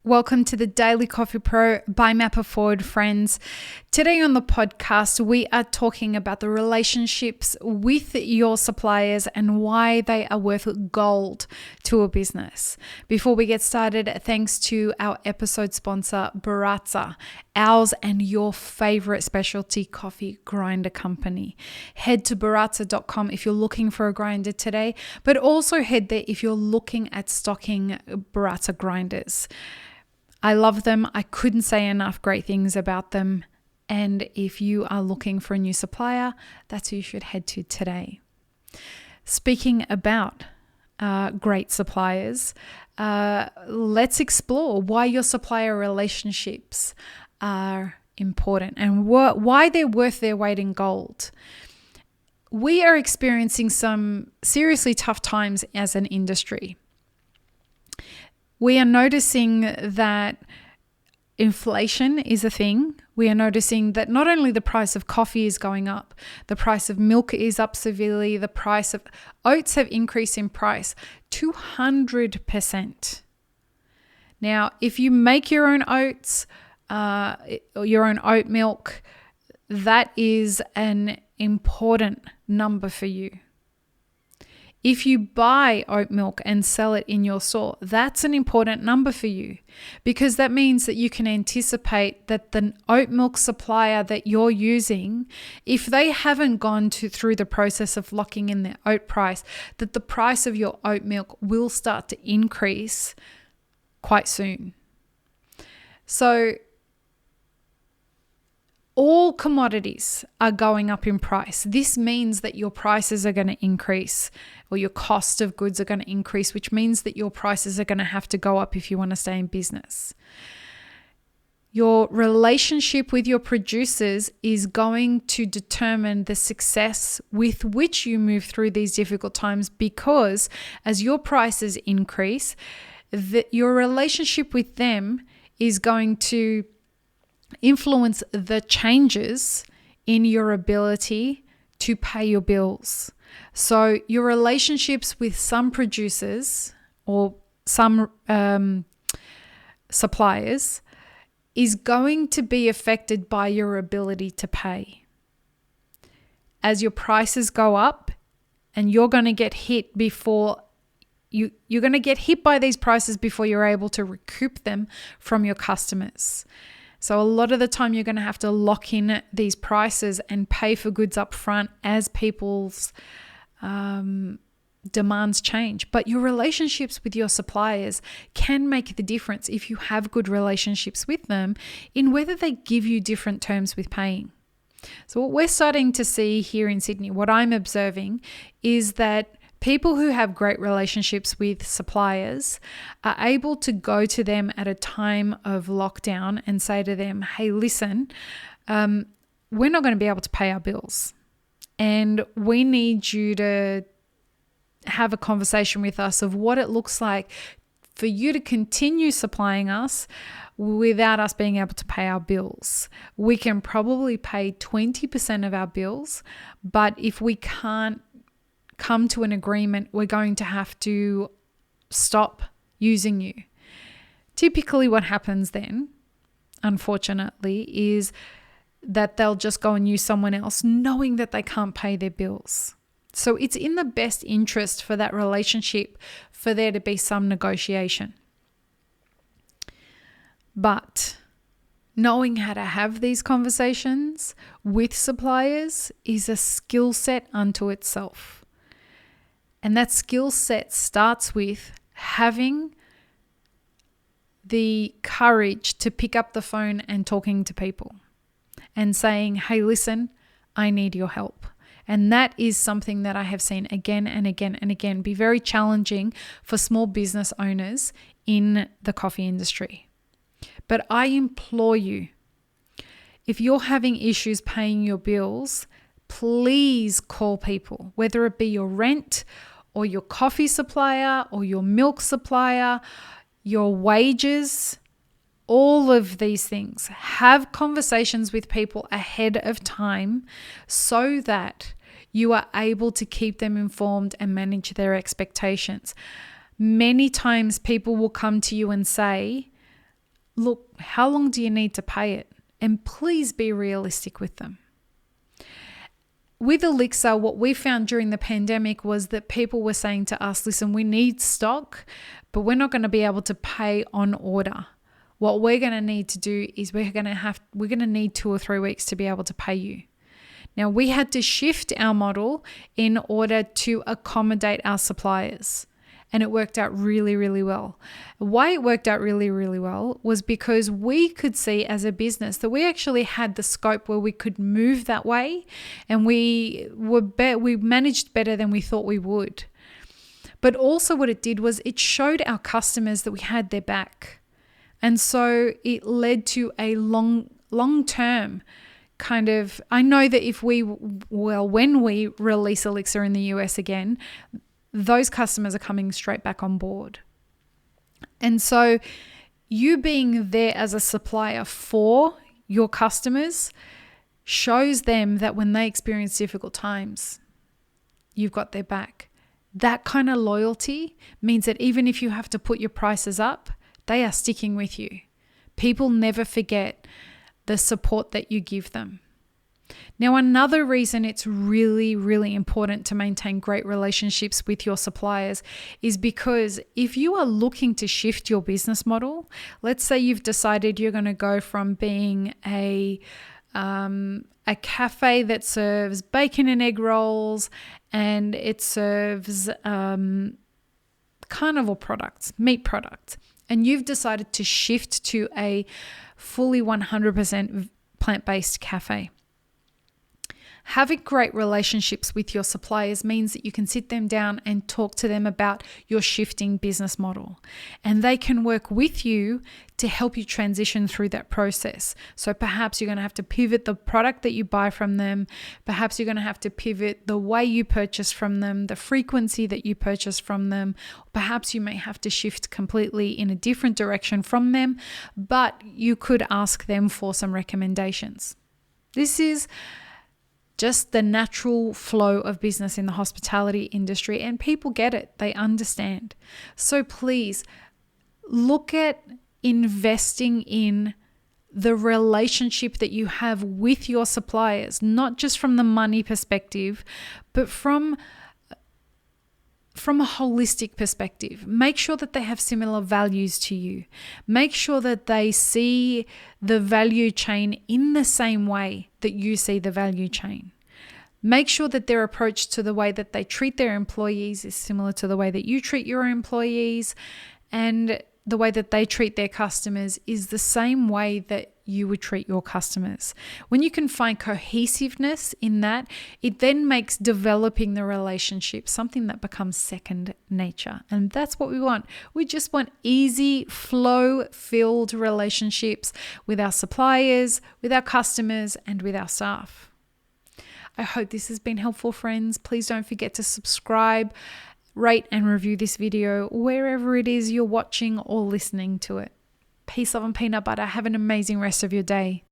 Welcome to the Daily Coffee Pro by Mapper Forward, friends. Today on the podcast, we are talking about the relationships with your suppliers and why they are worth gold to a business. Before we get started, thanks to our episode sponsor, Baratza, ours and your favorite specialty coffee grinder company. Head to baratza.com if you're looking for a grinder today, but also head there if you're looking at stocking Baratza grinders. I love them. I couldn't say enough great things about them. And if you are looking for a new supplier, that's who you should head to today. Speaking about great suppliers, let's explore why your supplier relationships are important and why they're worth their weight in gold. We are experiencing some seriously tough times as an industry. We are noticing that inflation is a thing. We are noticing that not only the price of coffee is going up, the price of milk is up severely, the price of oats have increased in price 200%. Now, if you make your own oats, your own oat milk, that is an important number for you. If you buy oat milk and sell it in your store, that's an important number for you because that means that you can anticipate that the oat milk supplier that you're using, if they haven't gone through the process of locking in their oat price, that the price of your oat milk will start to increase quite soon. So all commodities are going up in price. This means that your prices are going to increase, or your cost of goods are going to increase, which means that your prices are going to have to go up if you want to stay in business. Your relationship with your producers is going to determine the success with which you move through these difficult times, because as your prices increase, your relationship with them is going to influence the changes in your ability to pay your bills. So your relationships with some producers or some suppliers is going to be affected by your ability to pay. As your prices go up, and you're going to get hit before you're going to get hit by these prices before you're able to recoup them from your customers. So a lot of the time you're going to have to lock in these prices and pay for goods up front as people's demands change. But your relationships with your suppliers can make the difference if you have good relationships with them in whether they give you different terms with paying. So what we're starting to see here in Sydney, what I'm observing is that people who have great relationships with suppliers are able to go to them at a time of lockdown and say to them, hey, listen, we're not going to be able to pay our bills. And we need you to have a conversation with us of what it looks like for you to continue supplying us without us being able to pay our bills. We can probably pay 20% of our bills, but if we can't come to an agreement, we're going to have to stop using you. Typically what happens then, unfortunately, is that they'll just go and use someone else knowing that they can't pay their bills. So it's in the best interest for that relationship for there to be some negotiation. But knowing how to have these conversations with suppliers is a skill set unto itself. And that skill set starts with having the courage to pick up the phone and talking to people and saying, hey, listen, I need your help. And that is something that I have seen again and again and again be very challenging for small business owners in the coffee industry. But I implore you, if you're having issues paying your bills, please call people, whether it be your rent or your coffee supplier or your milk supplier, your wages, all of these things. Have conversations with people ahead of time so that you are able to keep them informed and manage their expectations. Many times people will come to you and say, look, how long do you need to pay it? And please be realistic with them. With Elixir, what we found during the pandemic was that people were saying to us, listen, we need stock, but we're not going to be able to pay on order. What we're going to need to do is we're going to need 2 or 3 weeks to be able to pay you. Now, we had to shift our model in order to accommodate our suppliers. And it worked out really, really well. Why it worked out really, really well was because we could see as a business that we actually had the scope where we could move that way, and we managed better than we thought we would. But also what it did was it showed our customers that we had their back. And so it led to a long-term kind of, I know that when we release Elixir in the US again, those customers are coming straight back on board. And so you being there as a supplier for your customers shows them that when they experience difficult times, you've got their back. That kind of loyalty means that even if you have to put your prices up, they are sticking with you. People never forget the support that you give them. Now, another reason it's really, really important to maintain great relationships with your suppliers is because if you are looking to shift your business model, let's say you've decided you're going to go from being a cafe that serves bacon and egg rolls and it serves carnivore products, meat products, and you've decided to shift to a fully 100% plant-based cafe. Having great relationships with your suppliers means that you can sit them down and talk to them about your shifting business model. And they can work with you to help you transition through that process. So perhaps you're going to have to pivot the product that you buy from them. Perhaps you're going to have to pivot the way you purchase from them, the frequency that you purchase from them. Perhaps you may have to shift completely in a different direction from them, but you could ask them for some recommendations. This is just the natural flow of business in the hospitality industry, and people get it. They understand. So please look at investing in the relationship that you have with your suppliers, not just from the money perspective, but from a holistic perspective. Make sure that they have similar values to you. Make sure that they see the value chain in the same way that you see the value chain. Make sure that their approach to the way that they treat their employees is similar to the way that you treat your employees, and the way that they treat their customers is the same way that you would treat your customers. When you can find cohesiveness in that, it then makes developing the relationship something that becomes second nature. And that's what we want. We just want easy, flow-filled relationships with our suppliers, with our customers, and with our staff. I hope this has been helpful, friends. Please don't forget to subscribe, rate, and review this video wherever it is you're watching or listening to it. Peace, love, and peanut butter. Have an amazing rest of your day.